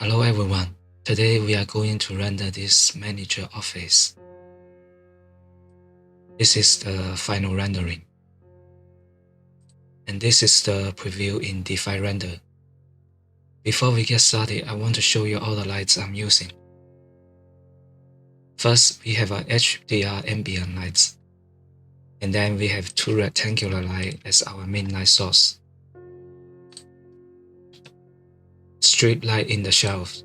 Hello everyone, today we are going to render this manager office. This is the final rendering. And this is the preview in DeFi Render. Before we get started, I want to show you all the lights I'm using. First, we have our HDR ambient lights. And then we have two rectangular lights as our main light source. Strip light in the shelves.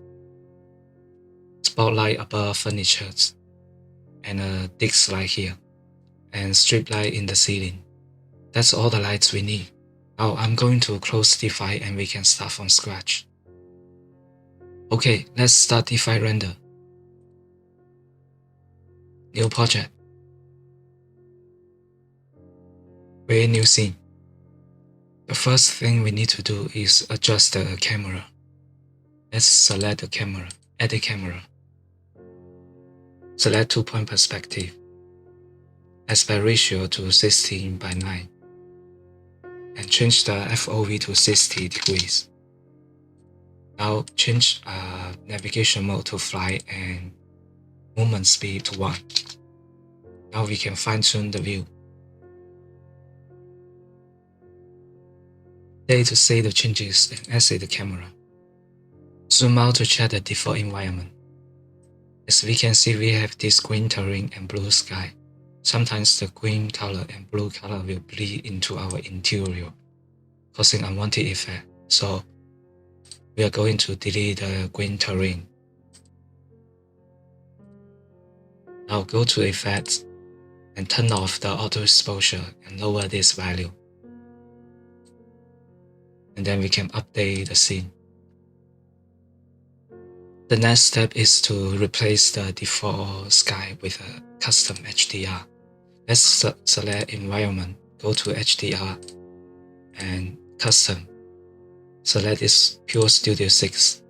Spotlight above furniture. And a disc light here. And strip light in the ceiling. That's all the lights we need. Now I'm going to close DeFi and we can start from scratch. Okay, let's start DeFi Render. New project. Create new scene. The first thing we need to do is adjust the camera. Let's select the camera, edit camera. Select 2-point perspective. Aspect ratio to 16:9. And change the FOV to 60 degrees. Now change navigation mode to fly and movement speed to 1. Now we can fine-tune the view. There to save the changes and exit the camera. Zoom out to check the default environment. As we can see, we have this green terrain and blue sky. Sometimes the green color and blue color will bleed into our interior, causing unwanted effect. So we are going to delete the green terrain. Now go to Effects and turn off the auto exposure and lower this value. And then we can update the scene. The next step is to replace the default sky with a custom HDR. Let's select Environment, go to HDR and Custom. Select this Pure Studio 6.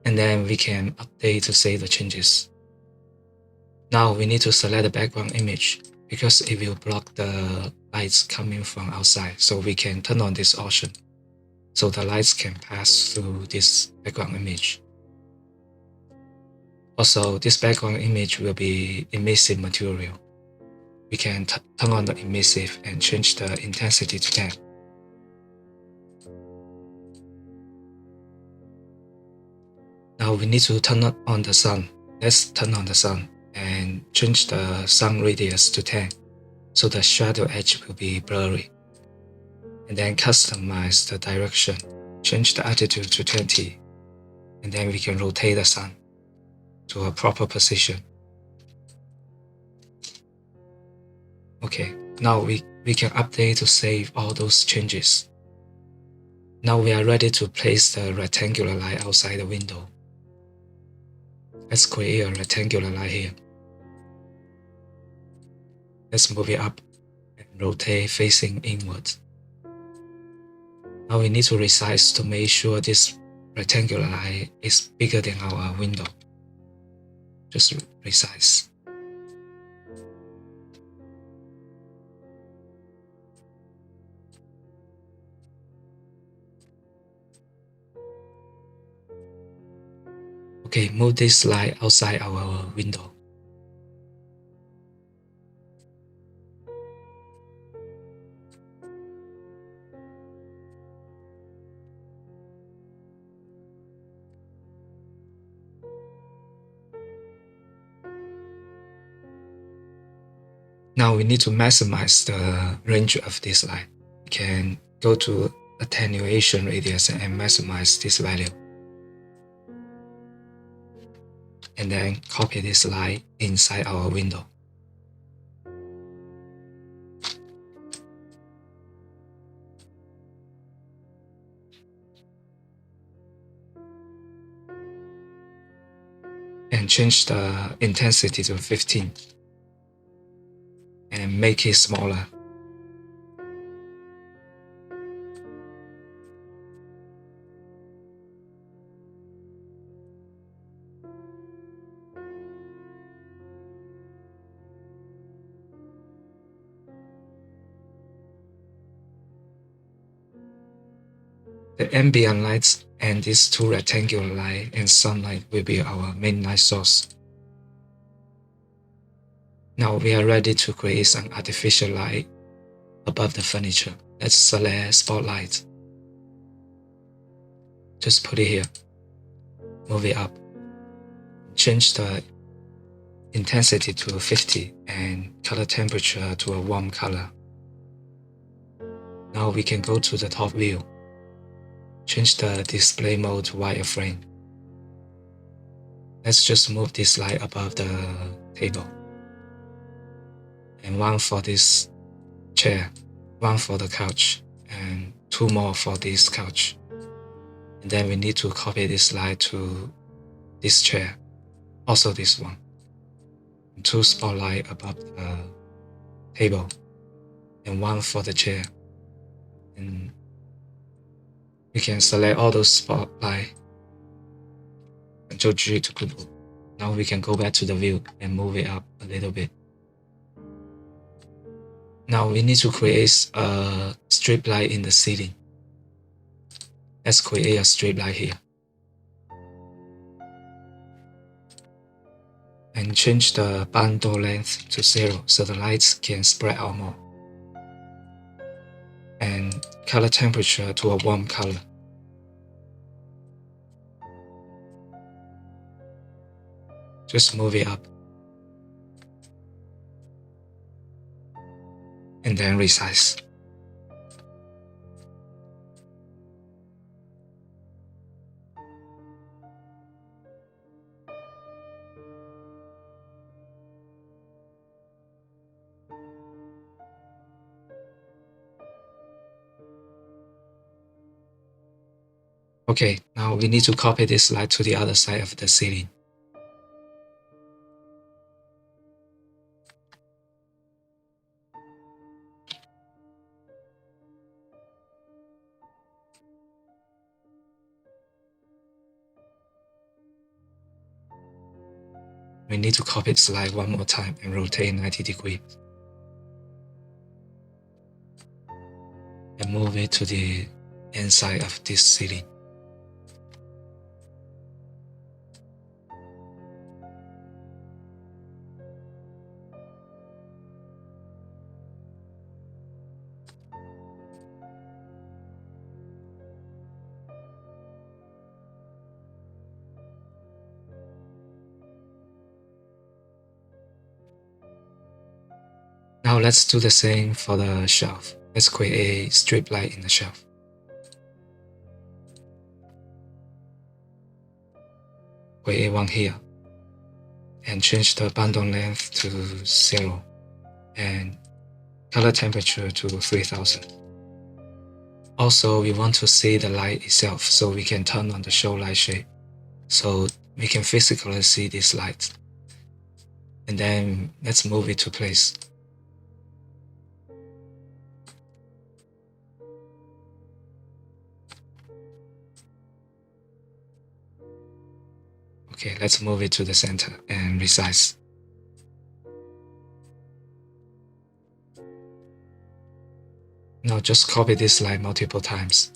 And then we can update to save the changes. Now we need to select the background image because it will block the lights coming from outside. So we can turn on this option so the lights can pass through this background image. Also, this background image will be emissive material. We can turn on the emissive and change the intensity to 10. Now we need to turn on the sun. Let's turn on the sun and change the sun radius to 10 so the shadow edge will be blurry. And then customize the direction. Change the altitude to 20. And then we can rotate the sun to a proper position. Okay, now we can update to save all those changes. Now we are ready to place the rectangular light outside the window. Let's create a rectangular light here. Let's move it up and rotate facing inwards. Now we need to resize to make sure this rectangular light is bigger than our window. Just resize. Okay, move this light outside our window. Now we need to maximize the range of this light. We can go to attenuation radius and maximize this value. And then copy this light inside our window. And change the intensity to 15. And make it smaller. The ambient lights And these two rectangular light and sunlight will be our main light source. Now we are ready to create some artificial light above the furniture. Let's select spotlight. Just put it here. Move it up. Change the intensity to 50 and color temperature to a warm color. Now we can go to the top view. Change the display mode to wireframe. Let's just move this light above the table. And one for this chair, one for the couch, and two more for this couch. And then we need to copy this light to this chair, also this one. And two spotlight above the table, and one for the chair. And you can select all those spotlight. Control G to group. Now we can go back to the view and move it up a little bit. Now we need to create a strip light in the ceiling. Let's create a strip light here. And change the bundle length to 0 so the lights can spread out more. And color temperature to a warm color. Just move it up. And then resize. Okay, now we need to copy this light to the other side of the ceiling. We need to copy this light one more time and rotate 90 degrees. And move it to the inside of this ceiling. Now let's do the same for the shelf. Let's create a strip light in the shelf. Create one here. And change the bundle length to 0. And color temperature to 3000. Also, we want to see the light itself, so we can turn on the show light shade. So we can physically see this light. And then let's move it to place. Okay, let's move it to the center and resize. Now just copy this light multiple times.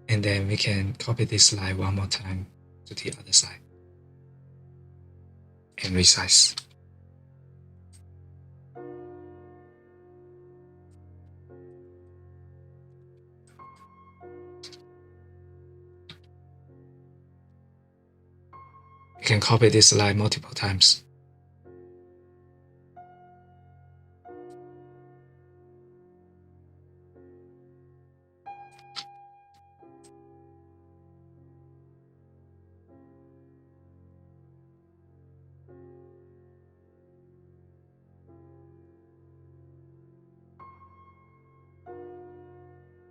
And then we can copy this light one more time to the other side and resize. We can copy this light multiple times.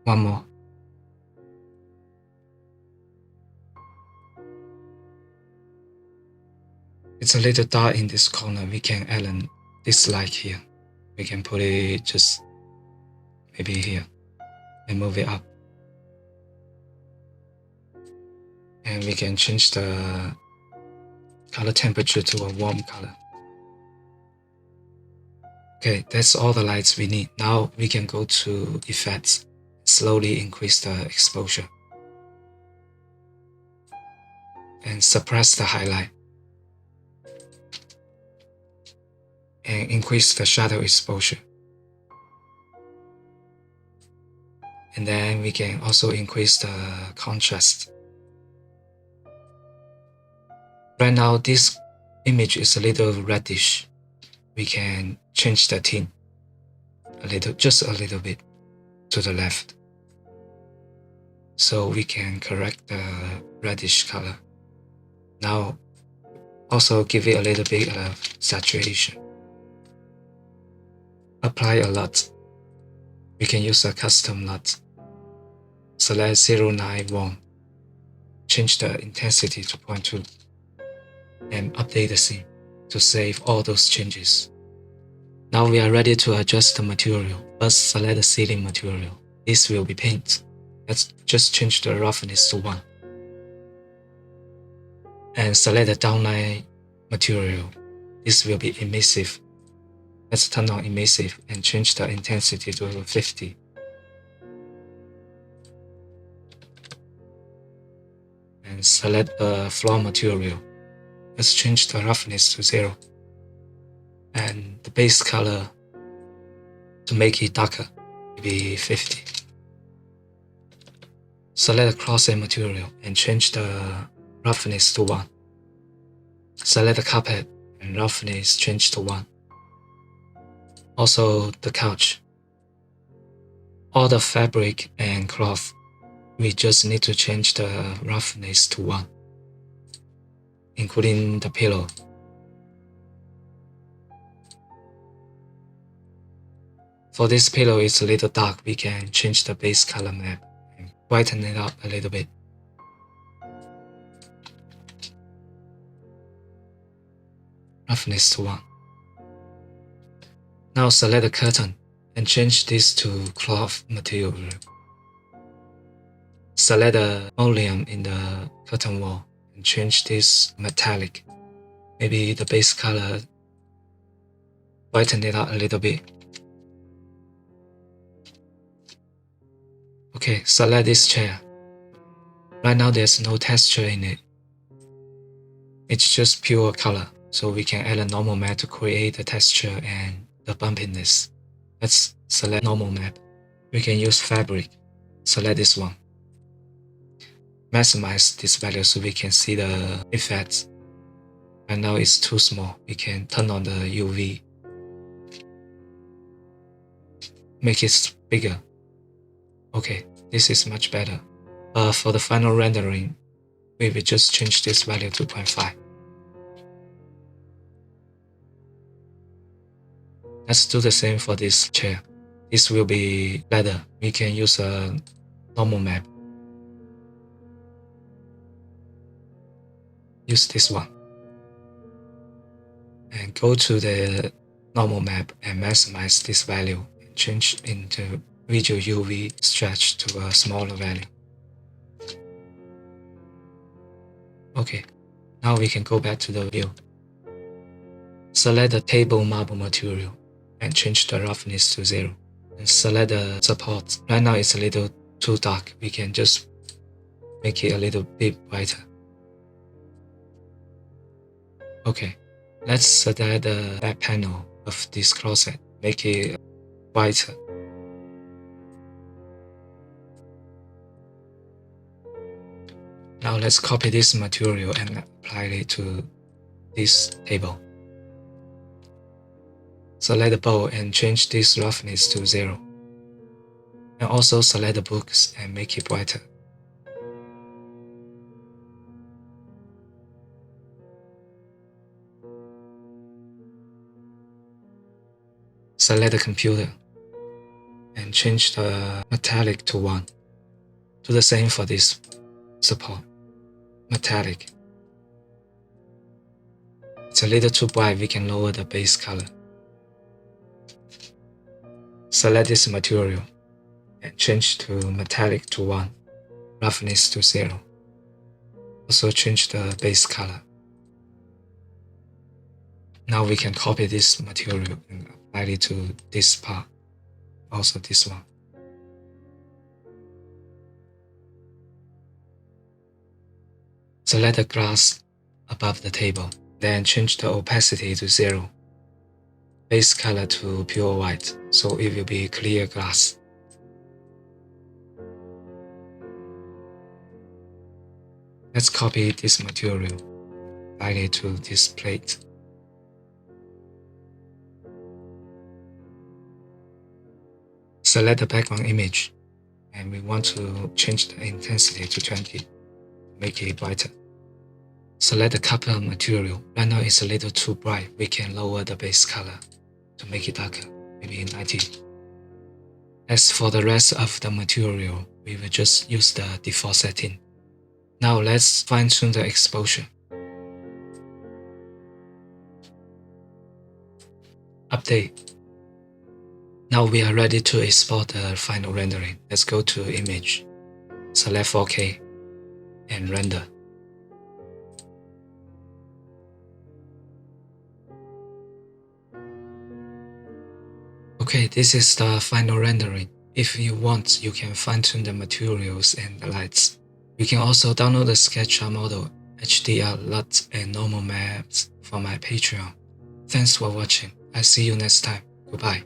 One more. It's a little dark in this corner. We can add this light here. We can put it just maybe here and move it up. And we can change the color temperature to a warm color. Okay, that's all the lights we need. Now we can go to effects, slowly increase the exposure, and suppress the highlight, and increase the shadow exposure. And then we can also increase the contrast. Right now this image is a little reddish. We can change the tint a little, just a little bit to the left. So we can correct the reddish color. Now also give it a little bit of saturation. Apply a LUT. We can use a custom LUT. Select 091. Change the intensity to 0.2 and update the scene to save all those changes. Now we are ready to adjust the material. First, select the ceiling material. This will be paint. Let's just change the roughness to 1. And select the downline material. This will be emissive. Let's turn on emissive and change the intensity to 50. And select the floor material. Let's change the roughness to 0. And the base color, to make it darker, maybe 50. Select the crosshair material and change the roughness to 1. Select the carpet and roughness change to 1. Also the couch. All the fabric and cloth, we just need to change the roughness to 1, including the pillow. For this pillow, it's a little dark. We can change the base color map and brighten it up a little bit. Roughness to 1. Now select the curtain and change this to cloth material. Select the oleum in the curtain wall and change this metallic. Maybe the base color, brighten it up a little bit. Okay, select this chair. Right now there's no texture in it. It's just pure color, so we can add a normal map to create the texture and the bumpiness. Let's select normal map. We can use fabric. Select this one. Maximize this value so we can see the effects. Right now it's too small. We can turn on the UV. Make it bigger. Okay, this is much better. For the final rendering, we will just change this value to 0.5. Let's do the same for this chair. This will be leather. We can use a normal map. Use this one. And go to the normal map and maximize this value and change into visual UV stretch to a smaller value. Okay, now we can go back to the view. Select the table marble material and change the roughness to 0. And select the support. Right now it's a little too dark. We can just make it a little bit brighter. Okay, let's select the back panel of this closet. Make it brighter. Now let's copy this material and apply it to this table. Select the bowl and change this roughness to 0. And also select the books and make it brighter. Select the computer and change the metallic to 1. Do the same for this support. Metallic. It's a little too bright. We can lower the base color. Select this material and change to metallic to 1, roughness to 0. Also change the base color. Now we can copy this material and apply it to this part, also this one. Select the glass above the table, then change the opacity to 0, base color to pure white, so it will be clear glass. Let's copy this material, apply it to this plate. Select the background image, and we want to change the intensity to 20, make it brighter. Select the copper material. Right now it's a little too bright. We can lower the base color to make it darker, maybe 90. As for the rest of the material, we will just use the default setting. Now let's fine-tune the exposure. Update. Now we are ready to export the final rendering. Let's go to Image, select 4K, and render. Okay, this is the final rendering. If you want, you can fine-tune the materials and the lights. You can also download the SketchUp model, HDR, LUT, and normal maps from my Patreon. Thanks for watching. I'll see you next time. Goodbye.